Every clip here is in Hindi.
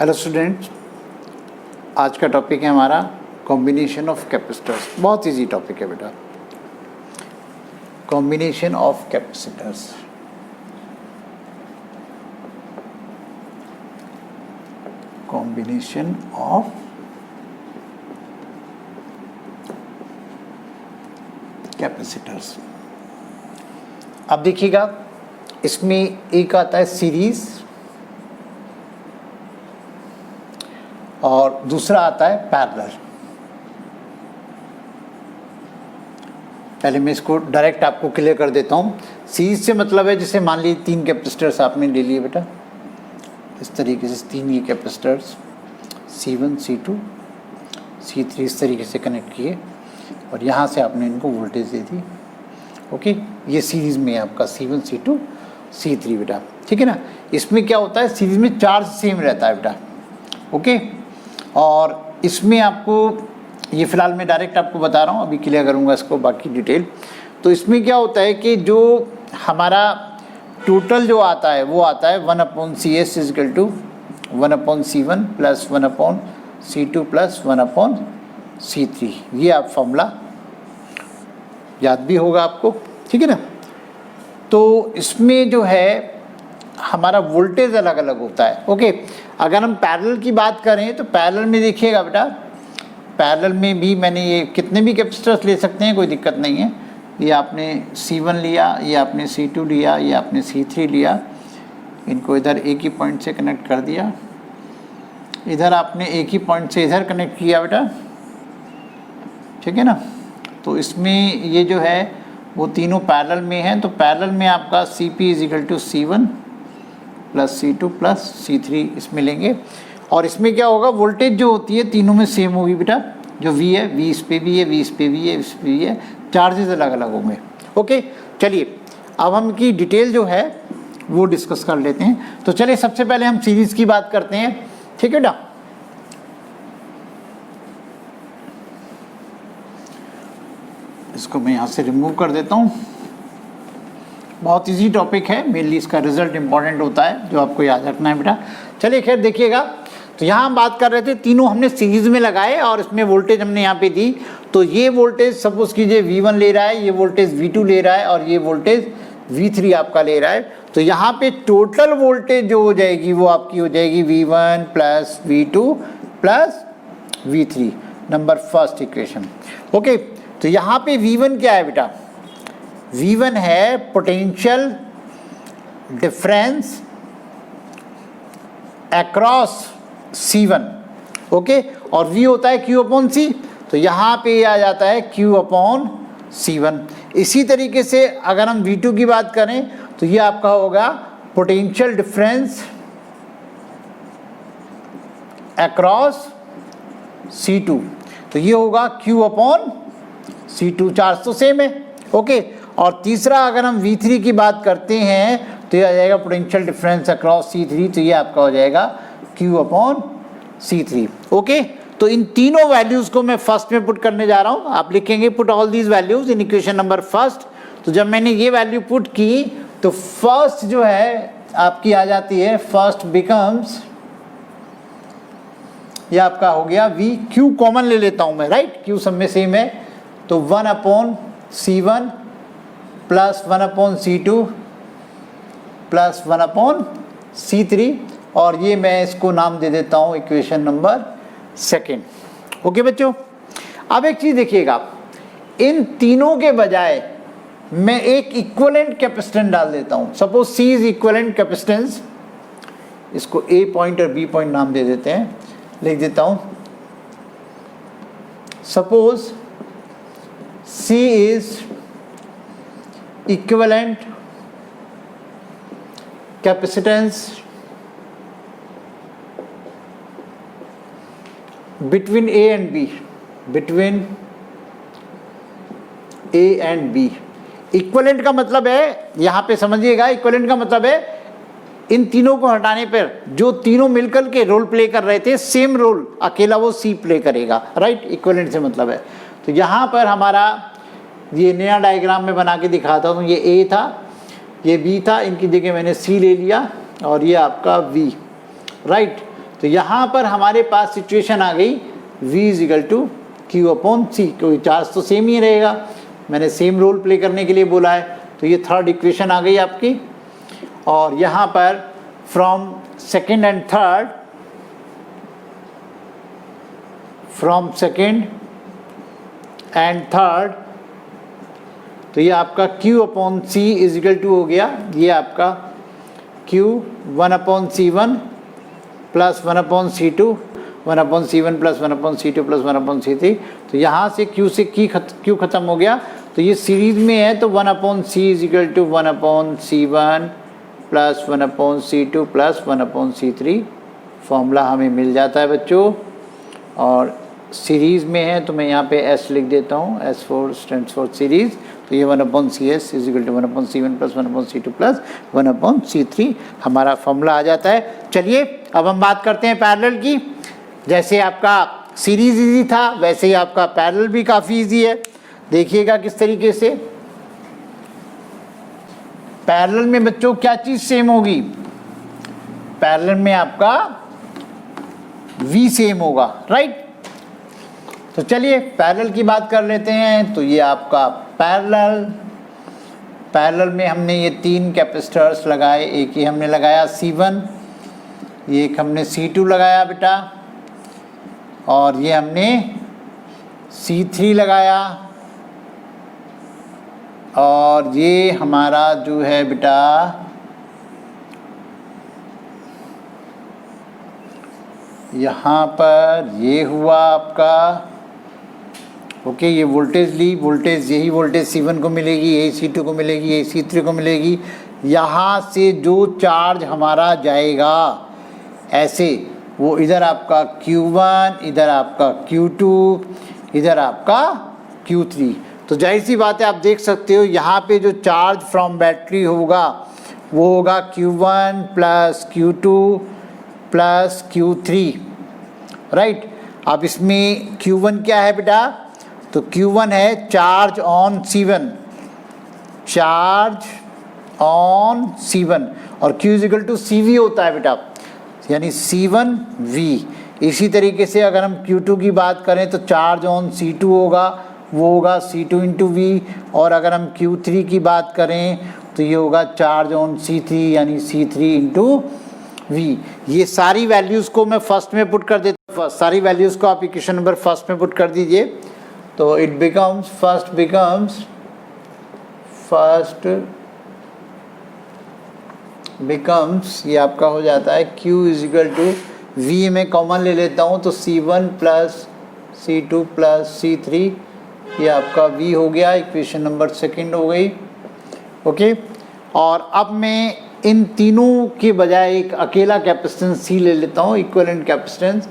हेलो स्टूडेंट्स, आज का टॉपिक है हमारा कॉम्बिनेशन ऑफ कैपेसिटर्स। बहुत इजी टॉपिक है बेटा, combination of capacitors. Combination of capacitors. अब देखिएगा, इसमें एक आता है सीरीज और दूसरा आता है पैरेलल। पहले मैं इसको डायरेक्ट आपको क्लियर कर देता हूँ। सीरीज से मतलब है, जैसे मान लीजिए 3 कैपेसिटर्स आपने ले लिए बेटा, इस तरीके से 3 ये कैपेसिटर्स C1, C2, C3 इस तरीके से कनेक्ट किए और यहाँ से आपने इनको वोल्टेज दे दी। ओके, ये सीरीज में है आपका C1, C2, C3 बेटा, ठीक है ना। इसमें क्या होता है, सीरीज में चार्ज सेम रहता है बेटा। ओके, और इसमें आपको ये फ़िलहाल मैं डायरेक्ट आपको बता रहा हूँ, अभी क्लियर करूँगा इसको बाकी डिटेल। तो इसमें क्या होता है कि जो हमारा टोटल जो आता है वो आता है 1/CS is equal to 1/C1 plus 1/C2 plus 1/C3। ये आप फॉर्मूला याद भी होगा आपको, ठीक है ना। तो इसमें जो है हमारा वोल्टेज अलग अलग होता है। ओके, अगर हम पैरेलल की बात करें तो पैरेलल में देखिएगा बेटा, पैरेलल में भी मैंने ये कितने भी कैपेसिटर्स ले सकते हैं, कोई दिक्कत नहीं है। ये आपने C1 लिया, ये आपने C2 लिया, ये आपने C3 लिया, इनको इधर एक ही पॉइंट से कनेक्ट कर दिया, इधर आपने एक ही पॉइंट से इधर कनेक्ट किया बेटा, ठीक है ना। तो इसमें ये जो है वो तीनों पैरेलल में हैं। तो पैरेलल में आपका CP is equal to C1 plus C2 plus C3 इसमें लेंगे। और इसमें क्या होगा, वोल्टेज जो होती है तीनों में सेम होगी बेटा। जो V है, V इस पे भी है, V इस पे भी है, इस पे भी है, चार्जेस अलग अलग होंगे। ओके, चलिए अब हम की डिटेल जो है वो डिस्कस कर लेते हैं। तो चलिए सबसे पहले हम सीरीज़ की बात करते हैं, ठीक है बेटा। इसको मैं यहाँ से रिमूव कर देता हूँ। बहुत इजी टॉपिक है, मेनली इसका रिजल्ट इंपॉर्टेंट होता है जो आपको याद रखना है बेटा। चलिए खैर देखिएगा, तो यहाँ हम बात कर रहे थे, तीनों हमने सीरीज में लगाए और इसमें वोल्टेज हमने यहाँ पे दी। तो ये वोल्टेज सपोज कीजिए V1 ले रहा है, ये वोल्टेज V2 ले रहा है और ये वोल्टेज V3 आपका ले रहा है। तो यहाँ पे टोटल वोल्टेज जो हो जाएगी वो आपकी हो जाएगी V1 plus V2 plus V3, number first equation. Okay, तो यहाँ पे V1 क्या है बेटा, V1 है potential difference across C1। Okay, और V होता है Q/C। तो यहाँ पे आ जाता है Q/C1। इसी तरीके से अगर हम V2 की बात करें तो ये आपका होगा पोटेंशियल डिफरेंस अक्रॉस C2। तो ये होगा Q/C2, चार्ज तो सेम है। ओके, और तीसरा अगर हम V3 की बात करते हैं तो ये आ जाएगा पोटेंशियल डिफरेंस अक्रॉस C3। तो ये आपका हो जाएगा Q/C3। ओके, तो इन तीनों वैल्यूज़ को मैं फर्स्ट में पुट करने जा रहा हूँ। आप लिखेंगे put all these values in equation number first. तो जब मैंने ये वैल्यू पुट की तो फर्स्ट जो है आपकी आ जाती है, फर्स्ट बिकम्स, ये आपका हो गया V। Q कॉमन ले लेता हूँ मैं, राइट, Q सब में सेम है। तो 1/C1 plus 1/C2 plus 1/C3, और ये मैं इसको नाम दे देता हूँ इक्वेशन नंबर सेकेंड। ओके बच्चों, अब एक चीज़ देखिएगा, इन तीनों के बजाय मैं एक इक्विवेलेंट कैपेसिटेंस डाल देता हूँ। Suppose C is equivalent capacitance, इसको A पॉइंट और B पॉइंट नाम दे देते हैं, लिख देता हूँ। Suppose C is equivalent capacitance between A and B, between A and B। Equivalent का मतलब है, यहाँ पे समझिएगा, इक्विवेलेंट का मतलब है इन तीनों को हटाने पर जो तीनों मिलकर के रोल प्ले कर रहे थे, सेम रोल अकेला वो C प्ले करेगा, राइट। इक्विवेलेंट से मतलब है, तो यहाँ पर हमारा ये नया डायग्राम में बना के दिखाता हूँ। ये A था, ये B था, इनकी जगह मैंने C ले लिया और ये आपका V, राइट। तो यहाँ पर हमारे पास सिचुएशन आ गई V is equal to Q upon C, क्योंकि चार्ज तो सेम ही रहेगा, मैंने सेम रोल प्ले करने के लिए बोला है। तो ये थर्ड इक्वेशन आ गई आपकी। और यहाँ पर from second and third, from second and third, तो ये आपका Q upon C is equal to हो गया, ये आपका Q 1 upon C1 plus 1 upon C2, 1 upon C1 plus 1 upon C2 plus 1 upon C3। तो यहाँ से Q से Q खत्म हो गया, तो ये सीरीज में है, तो 1 upon C is equal to 1 upon C1 plus 1 upon C2 plus 1 upon C3 formula हमें मिल जाता है बच्चों। और सीरीज़ में है तो मैं यहाँ पे S लिख देता हूँ, S4 स्टैंड्स फॉर सीरीज़। तो ये 1 upon CS is equal to 1 upon C1 plus 1 upon C2 plus 1 upon C3 हमारा फॉर्मूला आ जाता है। चलिए अब हम बात करते हैं पैरेलल की। जैसे आपका सीरीज़ इजी था, वैसे ही आपका पैरेलल भी काफ़ी इजी है। देखिएगा किस तरीके से पैरेलल में बच्चों क्या चीज़ सेम होगी, पैरेलल में आपका V सेम होगा, राइट। तो चलिए पैरेलल की बात कर लेते हैं। तो ये आपका पैरेलल में हमने ये 3 कैपेसिटर्स लगाए, एक ही हमने लगाया C1, एक हमने C2 लगाया बेटा, और ये हमने C3 लगाया, और ये हमारा जो है बेटा यहाँ पर ये हुआ आपका, ओके। ये वोल्टेज ली, वोल्टेज यही वोल्टेज C1 को मिलेगी, यही C2 को मिलेगी, यही C3 को मिलेगी। यहाँ से जो चार्ज हमारा जाएगा ऐसे, वो इधर आपका Q1, इधर आपका Q2, इधर आपका Q3। तो जाहिर सी बात है, आप देख सकते हो यहाँ पे जो चार्ज फ्रॉम बैटरी होगा वो होगा Q1 plus Q2 plus Q3, right. अब इसमें Q1 क्या है बेटा, तो Q1 है charge on C1, charge on C1, और Q is equal to CV होता है बेटा, यानी C1V। इसी तरीके से अगर हम Q2 की बात करें तो चार्ज ऑन C2 होगा, वो होगा C2 इंटू V, और अगर हम Q3 की बात करें तो ये होगा चार्ज ऑन C3, यानी C3 इंटू V। ये सारी वैल्यूज़ को मैं फर्स्ट में पुट कर देता हूँ, सारी वैल्यूज़ को आप इक्वेशन नंबर फर्स्ट में पुट कर दीजिए। तो इट बिकम्स फर्स्ट बिकम्स ये आपका हो जाता है Q is equal to V में कॉमन ले लेता हूँ, तो C1 plus C2 plus C3, ये आपका V हो गया, इक्वेशन नंबर सेकंड हो गई, ओके। और अब मैं इन तीनों के बजाय एक अकेला कैपेसिटेंस C ले लेता हूँ, equivalent capacitance.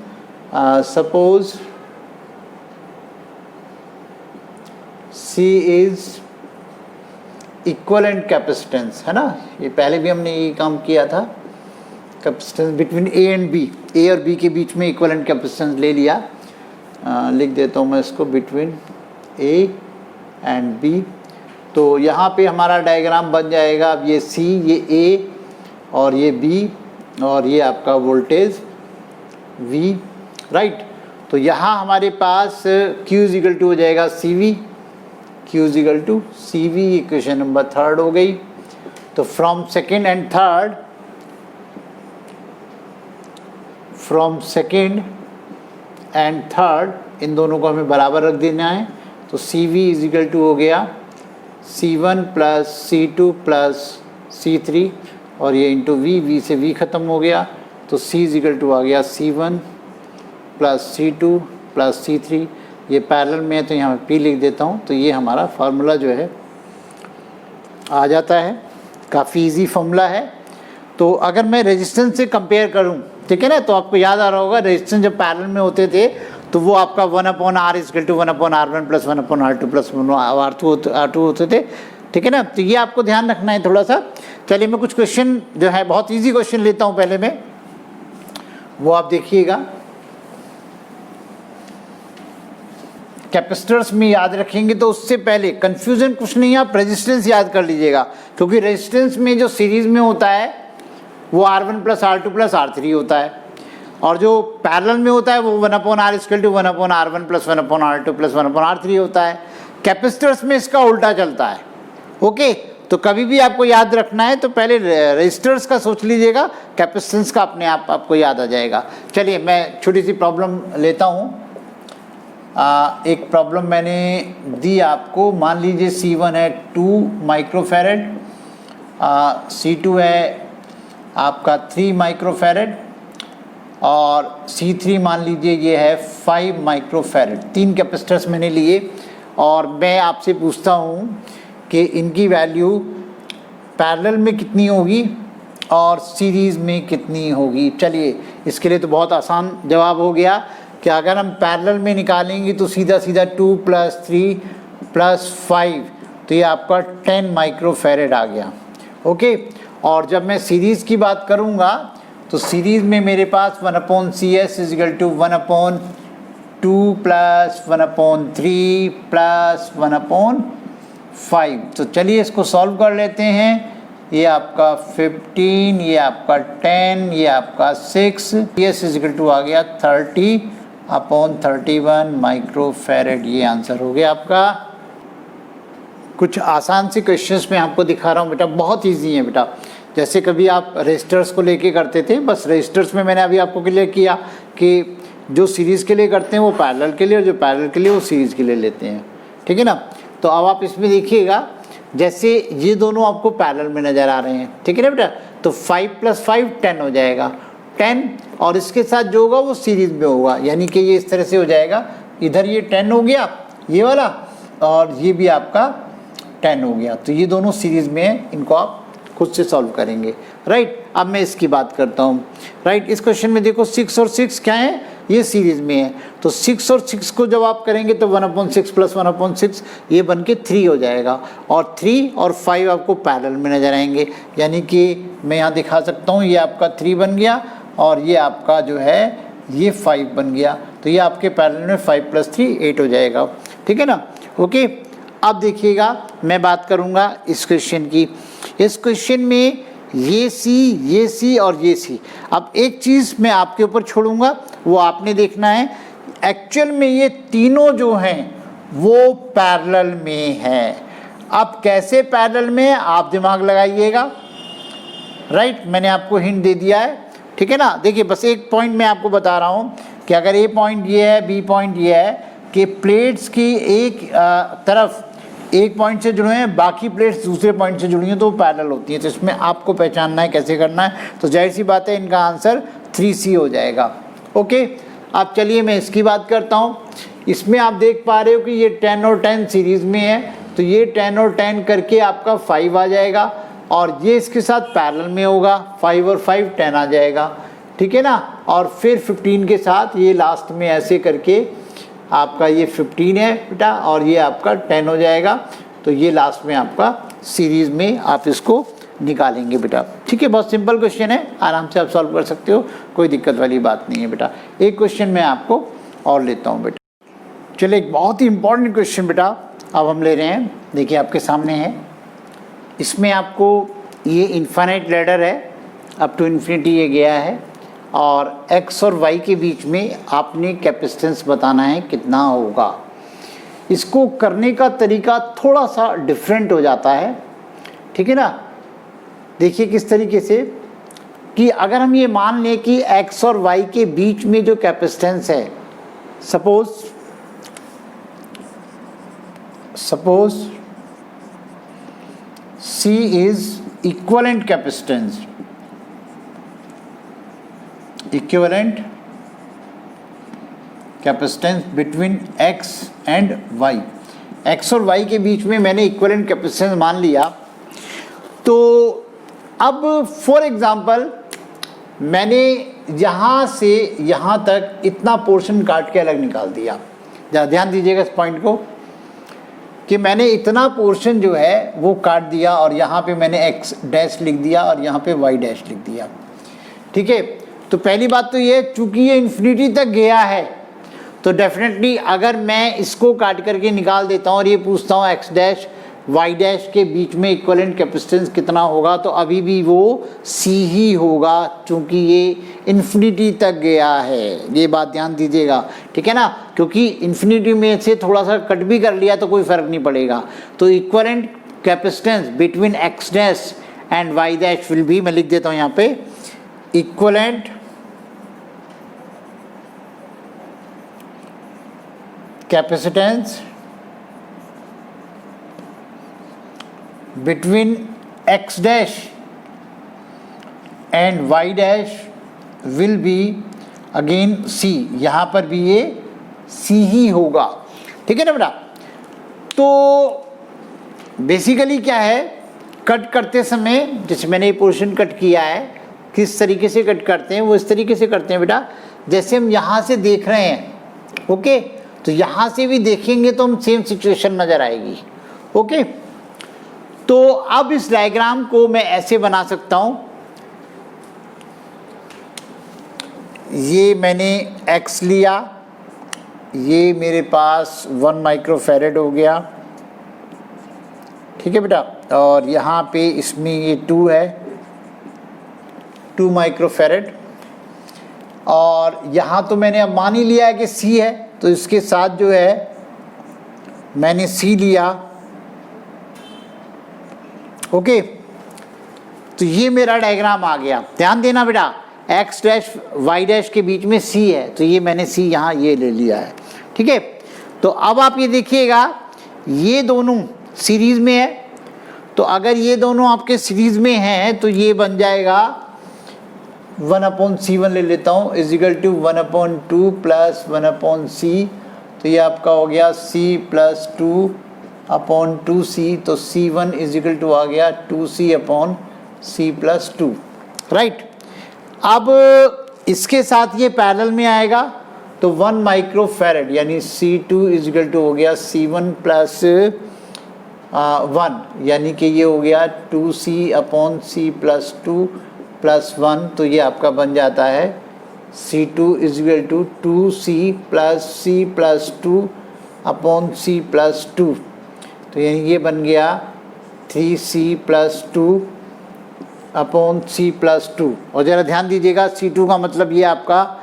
Suppose C is equivalent capacitance, है ना। ये पहले भी हमने ये काम किया था, capacitance between A and B, A और B के बीच में इक्विवेलेंट कैपेसिटेंस ले लिया। लिख देता हूँ मैं इसको, बिटवीन A एंड B। तो यहाँ पे हमारा डायग्राम बन जाएगा, अब ये C, ये A और ये B, और ये आपका वोल्टेज V, राइट। तो यहाँ हमारे पास Q इज इक्वल टू हो जाएगा CV, Q is equal to CV, equation number third हो गई। तो फ्रॉम सेकेंड एंड थर्ड, इन दोनों को हमें बराबर रख देना है। तो CV इज इक्वल टू हो गया C1 plus C2 plus C3, और ये इंटू V से V ख़त्म हो गया, तो C इज इक्वल टू आ गया C1 plus C2 plus C3। ये पैरेलल में है तो यहाँ P लिख देता हूँ। तो ये हमारा फार्मूला जो है आ जाता है, काफ़ी इजी फार्मूला है। तो अगर मैं रेजिस्टेंस से कंपेयर करूँ, ठीक है ना, तो आपको याद आ रहा होगा रेजिस्टेंस जब पैरेलल में होते थे तो वो आपका 1/R equal to 1/R1 plus 1/R2 plus R2 होते थे, ठीक है ना। तो ये आपको ध्यान रखना है थोड़ा सा। चलिए मैं कुछ क्वेश्चन जो है बहुत इजी क्वेश्चन लेता हूँ पहले में, वो आप देखिएगा। कैपेसिटर्स में याद रखेंगे तो उससे पहले कंफ्यूजन कुछ नहीं है, आप रेजिस्टेंस याद कर लीजिएगा, क्योंकि रेजिस्टेंस में जो सीरीज में होता है वो R1 plus R2 plus R3 होता है। और जो पैरेलल में होता है वो 1/r equal to 1/r1 plus 1/r2 plus 1/r3 होता है। कैपेसिटर्स में इसका उल्टा चलता है। ओके, तो कभी भी आपको याद रखना है तो पहले रेजिस्टर्स का सोच लीजिएगा, कैपेसिटेंस का अपने आप आपको याद आ जाएगा। चलिए मैं छोटी सी प्रॉब्लम लेता हूँ। एक प्रॉब्लम मैंने दी आपको, मान लीजिए C1 है 2 माइक्रोफैरड, C2 है आपका 3 माइक्रोफैरड और C3 मान लीजिए ये है 5 माइक्रोफैरड। 3 कैपेसिटर्स मैंने लिए और मैं आपसे पूछता हूँ कि इनकी वैल्यू पैरेलल में कितनी होगी और सीरीज़ में कितनी होगी। चलिए इसके लिए तो बहुत आसान जवाब हो गया कि अगर हम पैरेलल में निकालेंगे तो सीधा सीधा 2 + 3 + 5, तो ये आपका 10 माइक्रोफैरड आ गया। ओके, और जब मैं सीरीज़ की बात करूँगा तो सीरीज़ में मेरे पास 1/CS = 1/2 + 1/3 + 1/5। तो चलिए इसको सॉल्व कर लेते हैं। ये आपका 15, ये आपका 10, ये आपका 6, CS = आ गया 30/31 माइक्रोफैरड। ये आंसर हो गया आपका। कुछ आसान से क्वेश्चंस मैं आपको दिखा रहा हूँ बेटा, बहुत इजी है बेटा। जैसे कभी आप रेजिस्टर्स को लेके करते थे, बस रेजिस्टर्स में मैंने अभी आपको क्लियर किया कि जो सीरीज़ के लिए करते हैं वो पैरेलल के लिए, और जो पैरेलल के लिए वो सीरीज़ के लिए लेते हैं। ठीक है ना। तो अब आप इसमें देखिएगा, जैसे ये दोनों आपको पैरेलल में नज़र आ रहे हैं, ठीक है ना बेटा। तो 5 + 5 10 हो जाएगा, 10, और इसके साथ जो होगा वो सीरीज़ में होगा, यानी कि ये इस तरह से हो जाएगा। इधर ये 10 हो गया ये वाला, और ये भी आपका 10 हो गया। तो ये दोनों सीरीज़ में है, इनको आप खुद से सॉल्व करेंगे। राइट, अब मैं इसकी बात करता हूँ। राइट, इस क्वेश्चन में देखो 6 और 6 क्या है, ये सीरीज़ में है। तो 6 और 6 को जब आप करेंगे तो 1/6 + 1/6 ये बन के 3 हो जाएगा, और 3 और 5 आपको पैरेलल में नजर आएंगे। यानी कि मैं यहाँ दिखा सकता हूँ, ये आपका 3 बन गया और ये आपका जो है ये 5 बन गया। तो ये आपके पैरेलल में 5 + 3 8 हो जाएगा। ठीक है ना। ओके, अब देखिएगा मैं बात करूँगा इस क्वेश्चन की। इस क्वेश्चन में ये C और ये C। अब एक चीज़ मैं आपके ऊपर छोड़ूंगा, वो आपने देखना है। एक्चुअल में ये तीनों जो हैं वो पैरेलल में हैं। अब कैसे पैरेलल में है आप दिमाग लगाइएगा। राइट, मैंने आपको हिंट दे दिया है। ठीक है ना। देखिए बस एक पॉइंट मैं आपको बता रहा हूँ कि अगर A पॉइंट ये है, B पॉइंट ये है कि प्लेट्स की एक तरफ एक पॉइंट से जुड़े हैं, बाकी प्लेट्स दूसरे पॉइंट से जुड़ी हैं, तो वो पैरेलल होती हैं। तो इसमें आपको पहचानना है कैसे करना है। तो जाहिर सी बात है इनका आंसर 3C हो जाएगा। ओके, अब चलिए मैं इसकी बात करता हूँ। इसमें आप देख पा रहे हो कि ये 10 और 10 सीरीज़ में है, तो ये 10 और 10 करके आपका 5 आ जाएगा, और ये इसके साथ पैरेलल में होगा, 5 और 5 10 आ जाएगा। ठीक है ना। और फिर 15 के साथ ये लास्ट में ऐसे करके आपका ये 15 है बेटा, और ये आपका 10 हो जाएगा। तो ये लास्ट में आपका सीरीज़ में आप इसको निकालेंगे बेटा। ठीक है, बहुत सिंपल क्वेश्चन है, आराम से आप सॉल्व कर सकते हो, कोई दिक्कत वाली बात नहीं है बेटा। एक क्वेश्चन मैं आपको और लेता हूँ बेटा। चलिए एक बहुत ही इंपॉर्टेंट क्वेश्चन बेटा अब हम ले रहे हैं। देखिए आपके सामने है, इसमें आपको ये इन्फिनिट लैडर है, अप टू इन्फिनिटी ये गया है, और x और y के बीच में आपने कैपेसिटेंस बताना है कितना होगा। इसको करने का तरीका थोड़ा सा डिफरेंट हो जाता है। ठीक है ना। देखिए किस तरीके से कि अगर हम ये मान लें कि x और y के बीच में जो कैपेसिटेंस है, suppose C is equivalent capacitance, equivalent capacitance between x and y। x और y के बीच में मैंने इक्विवेलेंट कैपेसिटेंस मान लिया। तो अब फॉर एग्जांपल मैंने यहाँ से यहाँ तक इतना पोर्शन काट के अलग निकाल दिया। ज़रा ध्यान दीजिएगा इस पॉइंट को कि मैंने इतना पोर्शन जो है वो काट दिया, और यहाँ पे मैंने x डैश लिख दिया और यहाँ पे y डैश लिख दिया। ठीक है। तो पहली बात तो ये, चूंकि ये इन्फिनिटी तक गया है, तो डेफिनेटली अगर मैं इसको काट करके निकाल देता हूँ और ये पूछता हूँ x डैश y डैश के बीच में इक्विवेलेंट कैपेसिटेंस कितना होगा, तो अभी भी वो c ही होगा क्योंकि ये इन्फिनिटी तक गया है। ये बात ध्यान दीजिएगा, ठीक है ना, क्योंकि इन्फिनिटी में से थोड़ा सा कट भी कर लिया तो कोई फर्क नहीं पड़ेगा। तो equivalent capacitance between x dash and y dash will be, मैं लिख देता हूँ यहाँ पे, equivalent capacitance between x dash and y dash will be again c। यहाँ पर भी ये c ही होगा, ठीक है ना बेटा। तो बेसिकली क्या है, कट करते समय जैसे मैंने ये पोर्शन कट किया है, किस तरीके से कट करते हैं वो इस तरीके से करते हैं बेटा, जैसे हम यहाँ से देख रहे हैं, ओके, तो यहाँ से भी देखेंगे तो हम सेम सिचुएशन नज़र आएगी, ओके। तो अब इस डायग्राम को मैं ऐसे बना सकता हूँ, ये मैंने x लिया, ये मेरे पास 1 माइक्रोफैरेड हो गया, ठीक है बेटा, और यहाँ पे इसमें ये 2 है, 2 माइक्रोफैरेड, और यहाँ तो मैंने अब मान ही लिया है कि C है, तो इसके साथ जो है मैंने C लिया, ओके। तो ये मेरा डायग्राम आ गया। ध्यान देना बेटा, x डैश y डैश के बीच में C है, तो ये मैंने C यहाँ ये ले लिया है, ठीक है। तो अब आप ये देखिएगा, ये दोनों सीरीज में है, तो अगर ये दोनों आपके सीरीज में हैं तो ये बन जाएगा 1/C1 ले लेता हूँ is equal to 1/2 plus 1/C, तो ये आपका हो गया C प्लस 2/2C, तो C1 इज इक्वल टू आ गया 2C/C प्लस 2, राइट। अब इसके साथ ये पैरेलल में आएगा, तो 1 माइक्रोफैरेड यानी C2 इज इक्वल टू हो गया C1 प्लस 1, यानी कि ये हो गया 2C/C प्लस 2 प्लस 1, तो ये आपका बन जाता है C2 is equal to 2C plus C plus 2/C plus 2, तो ये बन गया 3C प्लस 2/C प्लस 2। और ज़रा ध्यान दीजिएगा, C2 का मतलब ये आपका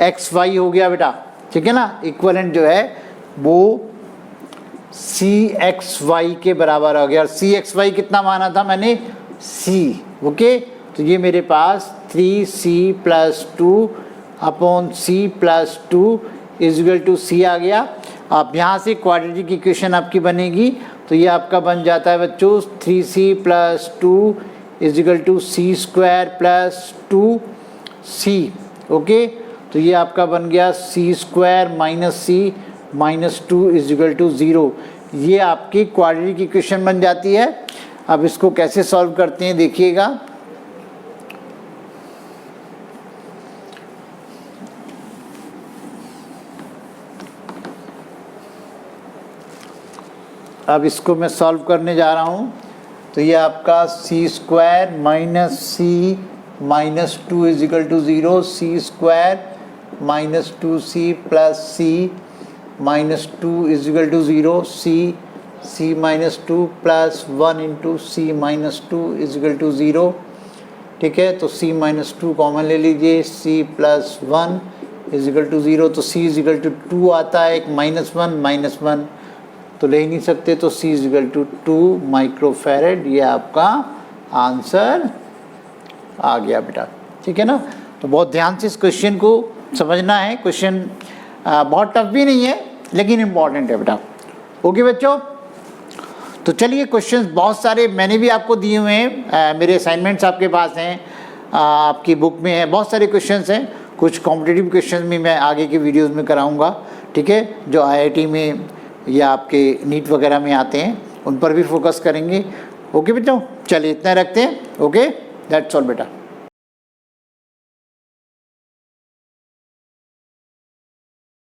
XY हो गया बेटा, ठीक है ना, इक्विवेलेंट जो है वो CXY के बराबर हो गया, और CXY कितना माना था मैंने C, ओके। तो ये मेरे पास 3C plus 2/C plus 2 is equal to C आ गया। अब यहाँ से क्वाड्रेटिक इक्वेशन आपकी बनेगी, तो ये आपका बन जाता है बच्चों 3C plus 2 is equal to C square plus 2C, okay. तो ये आपका बन गया C square minus C minus 2 is equal to 0। ये आपकी क्वाड्रेटिक इक्वेशन बन जाती है। अब इसको कैसे सॉल्व करते हैं देखिएगा, अब इसको मैं सॉल्व करने जा रहा हूँ, तो ये आपका C square minus C minus 2 is equal to 0, C square minus 2C plus C minus 2 is equal to 0, C minus 2 plus 1 into C minus 2 is equal to 0, ठीक है। तो C माइनस 2 कॉमन ले लीजिए, C plus 1 is equal to 0, तो C इज इक्वल टू 2 आता है, एक माइनस 1 तो ले ही नहीं सकते, तो C is equal to 2 microfarad. ये आपका आंसर आ गया बेटा, ठीक है ना। तो बहुत ध्यान से इस क्वेश्चन को समझना है, क्वेश्चन बहुत टफ भी नहीं है लेकिन इम्पॉर्टेंट है बेटा, ओके बच्चों। तो चलिए क्वेश्चंस बहुत सारे मैंने भी आपको दिए हुए हैं, मेरे असाइनमेंट्स आपके पास हैं, आपकी बुक में है, बहुत सारे क्वेश्चंस हैं। कुछ कॉम्पिटिटिव क्वेश्चंस भी मैं आगे के वीडियोस में कराऊंगा, ठीक है, जो IIT में या आपके नीट वगैरह में आते हैं उन पर भी फोकस करेंगे, ओके बच्चों। चलिए इतना रखते हैं, ओके, दैट्स ऑल बेटा।